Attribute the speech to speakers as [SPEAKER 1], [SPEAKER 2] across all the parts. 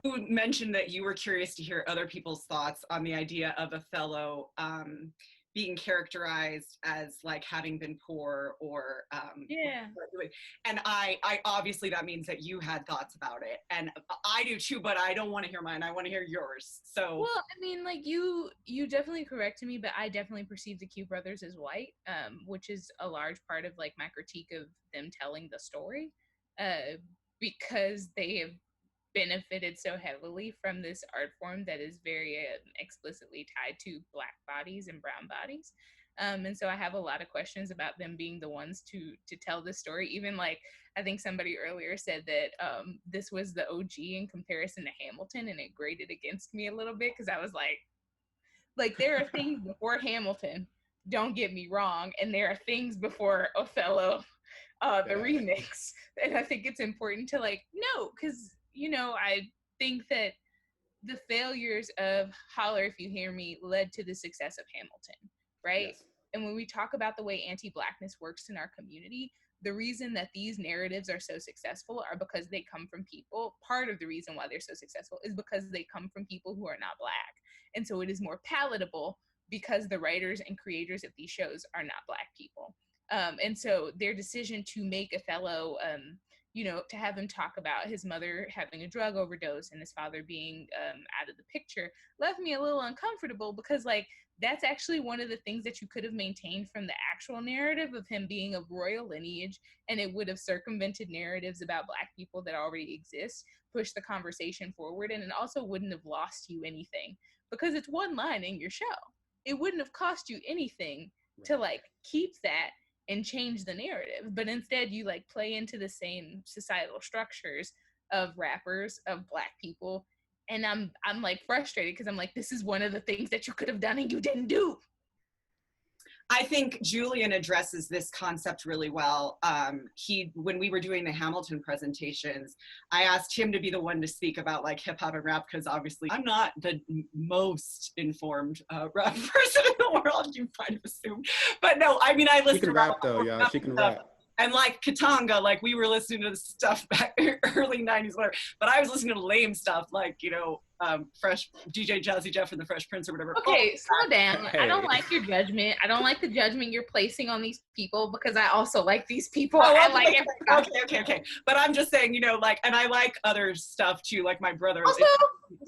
[SPEAKER 1] You mentioned that you were curious to hear other people's thoughts on the idea of Othello being characterized as like having been poor or
[SPEAKER 2] Yeah.
[SPEAKER 1] and I obviously that means that you had thoughts about it, and I do too, but I don't want to hear mine. I want to hear yours. So
[SPEAKER 2] Well, I mean, like you definitely corrected me, but I definitely perceive the Q brothers as white, which is a large part of like my critique of them telling the story, because they have benefited so heavily from this art form that is very explicitly tied to Black bodies and brown bodies. And so I have a lot of questions about them being the ones to tell this story. Even like I think somebody earlier said that this was the OG in comparison to Hamilton, and it grated against me a little bit because I was like there are things before Hamilton. Don't get me wrong, and there are things before Othello, the remix, and I think it's important to like know because I think that the failures of Holler If You Hear Me led to the success of Hamilton, right?
[SPEAKER 3] Yes.
[SPEAKER 2] And when we talk about the way anti-Blackness works in our community, the reason that these narratives are so successful are because they come from people. Part of the reason why they're so successful is because they come from people who are not Black. And so it is more palatable because the writers and creators of these shows are not Black people. And so their decision to make Othello, to have him talk about his mother having a drug overdose and his father being out of the picture left me a little uncomfortable because, like, that's actually one of the things that you could have maintained from the actual narrative of him being of royal lineage, and it would have circumvented narratives about Black people that already exist, pushed the conversation forward, and it also wouldn't have lost you anything because it's one line in your show. It wouldn't have cost you anything to, like, keep that and change the narrative, but instead you like play into the same societal structures of rappers, of Black people, and I'm like frustrated because I'm like, this is one of the things that you could have done and you didn't do.
[SPEAKER 1] I think Julian addresses this concept really well. When we were doing the Hamilton presentations, I asked him to be the one to speak about like hip hop and rap because obviously I'm not the most informed rap person in the world. You might have assumed, but no, I mean I listen.
[SPEAKER 3] She can rap though, yeah. She can rap.
[SPEAKER 1] And like Katanga, like we were listening to stuff back early 90s, whatever. But I was listening to lame stuff like, Fresh DJ Jazzy Jeff and the Fresh Prince or whatever.
[SPEAKER 2] Okay, slow down. Hey. I don't like your judgment. I don't like the judgment you're placing on these people because I also like these people.
[SPEAKER 1] Okay. But I'm just saying, and I like other stuff too, like my brother.
[SPEAKER 2] Also,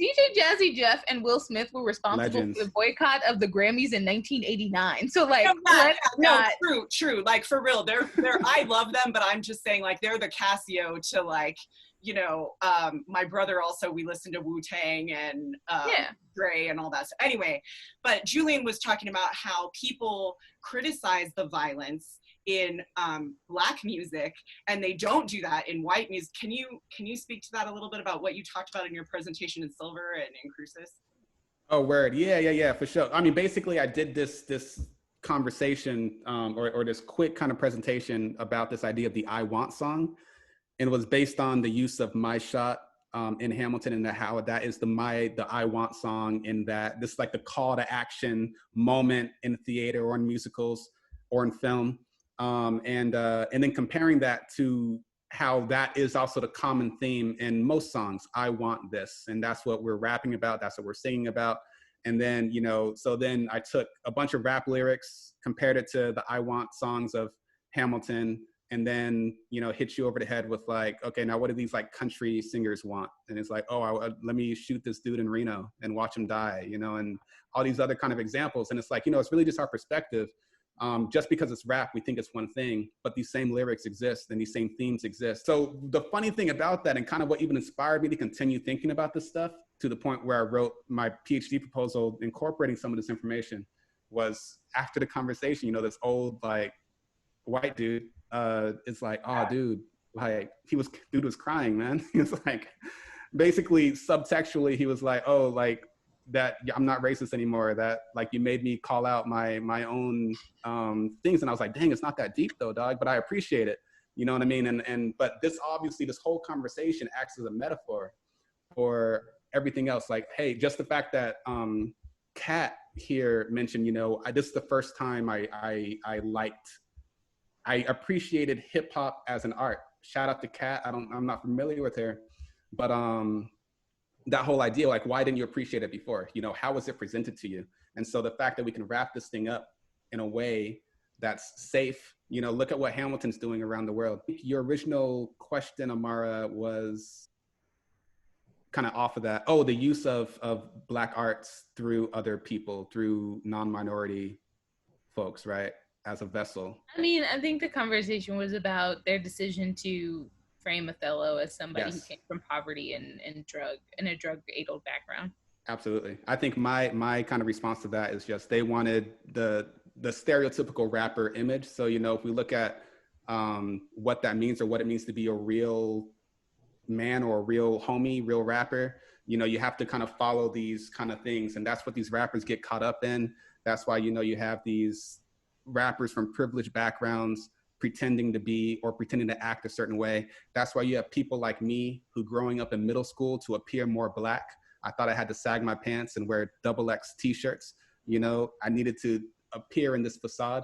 [SPEAKER 2] DJ Jazzy Jeff and Will Smith were responsible for the boycott of the Grammys in 1989. So like,
[SPEAKER 1] true. Like for real, they're I love them, but I'm just saying like they're the Casio to like, my brother also, we listened to Wu-Tang and Dre and all that stuff. Anyway, but Julian was talking about how people criticize the violence in Black music and they don't do that in white music. Can you speak to that a little bit about what you talked about in your presentation in Silver and in Crucis?
[SPEAKER 3] Oh, word. Yeah, for sure. I mean, basically I did this conversation or this quick kind of presentation about this idea of the I Want song. And it was based on the use of My Shot in Hamilton and how that is the I Want song, in that this is like the call to action moment in theater or in musicals or in film. And then comparing that to how that is also the common theme in most songs. I want this, and that's what we're rapping about. That's what we're singing about. And then, so then I took a bunch of rap lyrics, compared it to the I Want songs of Hamilton, and then, hit you over the head with like, okay, now what do these like country singers want? And it's like, let me shoot this dude in Reno and watch him die, and all these other kind of examples. And it's like, it's really just our perspective. Just because it's rap, we think it's one thing, but these same lyrics exist and these same themes exist. So the funny thing about that, and kind of what even inspired me to continue thinking about this stuff to the point where I wrote my PhD proposal incorporating some of this information, was after the conversation, this old like white dude is like, oh dude, like dude was crying, man. He was like, basically subtextually, he was like, oh, like that I'm not racist anymore, that like you made me call out my own things. And I was like, dang, it's not that deep though, dog, but I appreciate it. You know what I mean? But this whole conversation acts as a metaphor for everything else. Like, hey, just the fact that Kat here mentioned, this is the first time I appreciated hip hop as an art. Shout out to Kat. I'm not familiar with her, But that whole idea, like, why didn't you appreciate it before? You know, how was it presented to you? And so the fact that we can wrap this thing up in a way that's safe, you know, look at what Hamilton's doing around the world. Your original question, Amara, was kind of off of that. Oh, the use of Black arts through other people, through non-minority folks, right? As a vessel.
[SPEAKER 2] I mean, I think the conversation was about their decision to frame Othello as somebody who came from poverty and a drug-addled background.
[SPEAKER 3] Absolutely. I think my kind of response to that is just they wanted the stereotypical rapper image. So, you know, if we look at what that means or what it means to be a real man or a real homie, real rapper, you know, you have to kind of follow these kind of things. And that's what these rappers get caught up in. That's why, you know, you have these rappers from privileged backgrounds pretending to be or pretending to act a certain way. That's why you have people like me who growing up in middle school to appear more Black, I thought I had to sag my pants and wear XXX t-shirts. You know, I needed to appear in this facade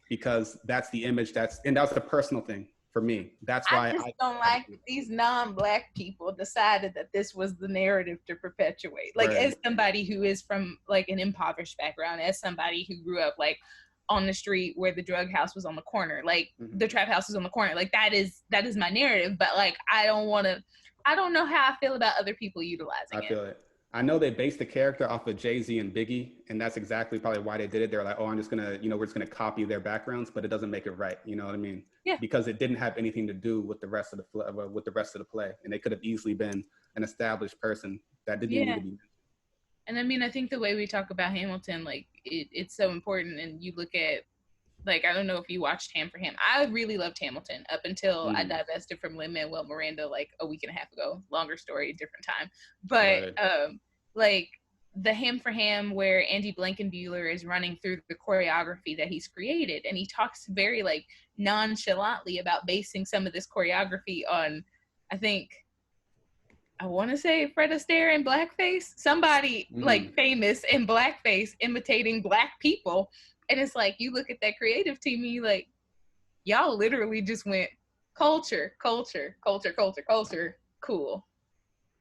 [SPEAKER 3] because that's the image and that was a personal thing for me. That's why
[SPEAKER 2] I don't like these non-Black people decided that this was the narrative to perpetuate. Like, as somebody who is from like an impoverished background, as somebody who grew up like on the street where the drug house was on the corner, like the trap house was on the corner, like that is my narrative. But like, I don't know how I feel about other people utilizing it.
[SPEAKER 3] I feel it. I know they based the character off of Jay-Z and Biggie, and that's exactly probably why they did it. They're like, oh, I'm just gonna, you know, we're just gonna copy their backgrounds, but it doesn't make it right. You know what I mean?
[SPEAKER 2] Yeah.
[SPEAKER 3] Because it didn't have anything to do with the rest of the play, and they could have easily been an established person that didn't need to be.
[SPEAKER 2] And I mean, I think the way we talk about Hamilton, like it's so important. And you look at, like, I don't know if you watched Ham for Ham. I really loved Hamilton up until I divested from Lin-Manuel Miranda like a week and a half ago. Longer story, different time. But like the Ham for Ham where Andy Blankenbuehler is running through the choreography that he's created. And he talks very like nonchalantly about basing some of this choreography on, I want to say Fred Astaire and Blackface. Somebody like famous in Blackface imitating Black people. And it's like, you look at that creative team and you like, y'all literally just went culture, cool.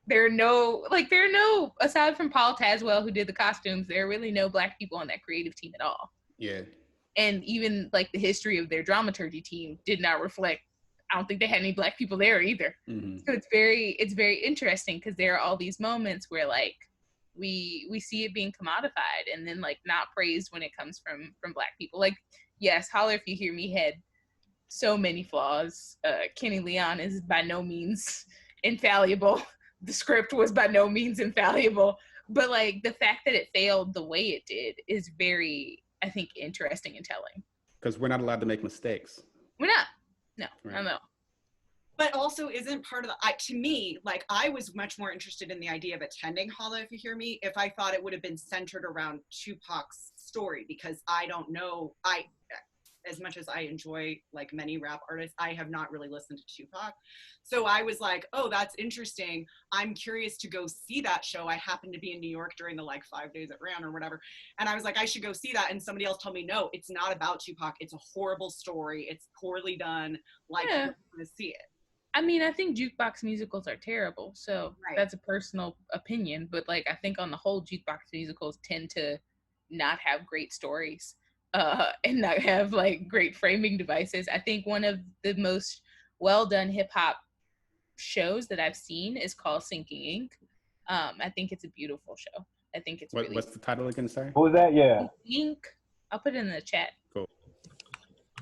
[SPEAKER 2] There are no, aside from Paul Tazwell, who did the costumes, there are really no Black people on that creative team at all.
[SPEAKER 3] Yeah.
[SPEAKER 2] And even like the history of their dramaturgy team did not reflect, I don't think they had any Black people there either. So it's very interesting because there are all these moments where like, we see it being commodified and then like not praised when it comes from Black people. Like, yes, Holler If You Hear Me had so many flaws. Kenny Leon is by no means infallible. The script was by no means infallible, but like the fact that it failed the way it did is very, I think, interesting and telling.
[SPEAKER 3] Because we're not allowed to make mistakes.
[SPEAKER 2] We're not. No, right. I know.
[SPEAKER 1] But also isn't part of to me, like I was much more interested in the idea of attending Holla If You Hear Me if I thought it would have been centered around Tupac's story, because I don't know, as much as I enjoy like many rap artists, I have not really listened to Tupac. So I was like, oh, that's interesting. I'm curious to go see that show. I happened to be in New York during the like 5 days it ran or whatever. And I was like, I should go see that. And somebody else told me, no, it's not about Tupac. It's a horrible story. It's poorly done. Like, I'm going to see it.
[SPEAKER 2] I mean, I think jukebox musicals are terrible. So that's a personal opinion. But like, I think on the whole, jukebox musicals tend to not have great stories. And not have like great framing devices. I think one of the most well done hip hop shows that I've seen is called Sinking Ink. I think it's a beautiful show. I think it's really.
[SPEAKER 3] What's the title again? Sorry.
[SPEAKER 4] What was that? Yeah.
[SPEAKER 2] Ink. I'll put it in the chat.
[SPEAKER 3] Cool.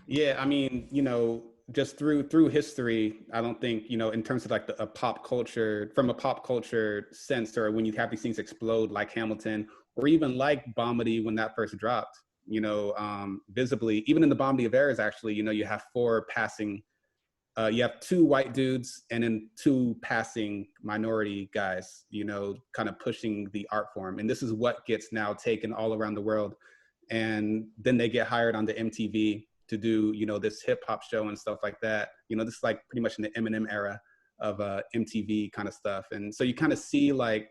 [SPEAKER 3] Yeah, I mean, you know, just through history, I don't think, you know, in terms of like a pop culture, from a pop culture sense, or when you have these things explode like Hamilton, or even like Bomedy when that first dropped. You know, visibly, even in the Bomedy of Errors, actually, you know, you have you have two white dudes and then two passing minority guys, you know, kind of pushing the art form. And this is what gets now taken all around the world. And then they get hired on the MTV to do, you know, this hip hop show and stuff like that. You know, this is like pretty much in the Eminem era of MTV kind of stuff. And so you kind of see like,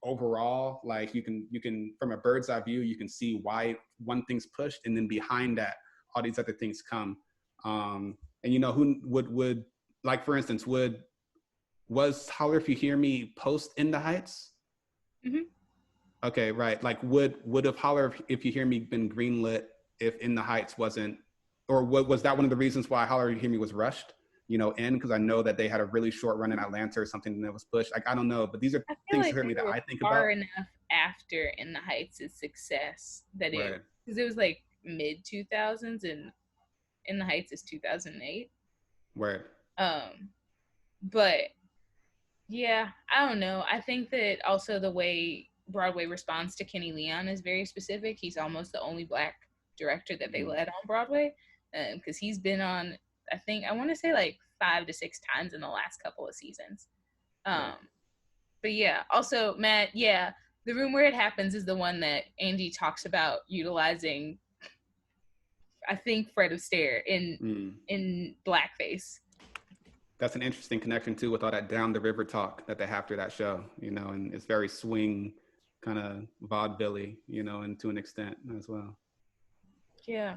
[SPEAKER 3] overall, like you can from a bird's eye view, you can see why one thing's pushed, and then behind that all these other things come. And you know, who would like, for instance, would was Holler If You Hear Me post In the Heights?
[SPEAKER 2] Mm-hmm.
[SPEAKER 3] Okay, right. Like would have Holler If You Hear Me been greenlit if In the Heights wasn't, or was that one of the reasons why Holler If You Hear Me was rushed, because I know that they had a really short run in Atlanta or something that was pushed. Like, I don't know, but these are things
[SPEAKER 2] like
[SPEAKER 3] certainly that I think about.
[SPEAKER 2] Far enough after In the Heights' success that because it was like mid 2000s and In the Heights is 2008.
[SPEAKER 3] Word.
[SPEAKER 2] But yeah, I don't know. I think that also the way Broadway responds to Kenny Leon is very specific. He's almost the only Black director that they let on Broadway, because he's been on, I want to say like 5 to 6 times in the last couple of seasons. But yeah, also Matt, The Room Where It Happens is the one that Andy talks about utilizing, I think, Fred Astaire in Blackface.
[SPEAKER 3] That's an interesting connection too, with all that down the river talk that they have through that show, and it's very swing, kind of vaudeville-y, and to an extent as well.
[SPEAKER 2] Yeah.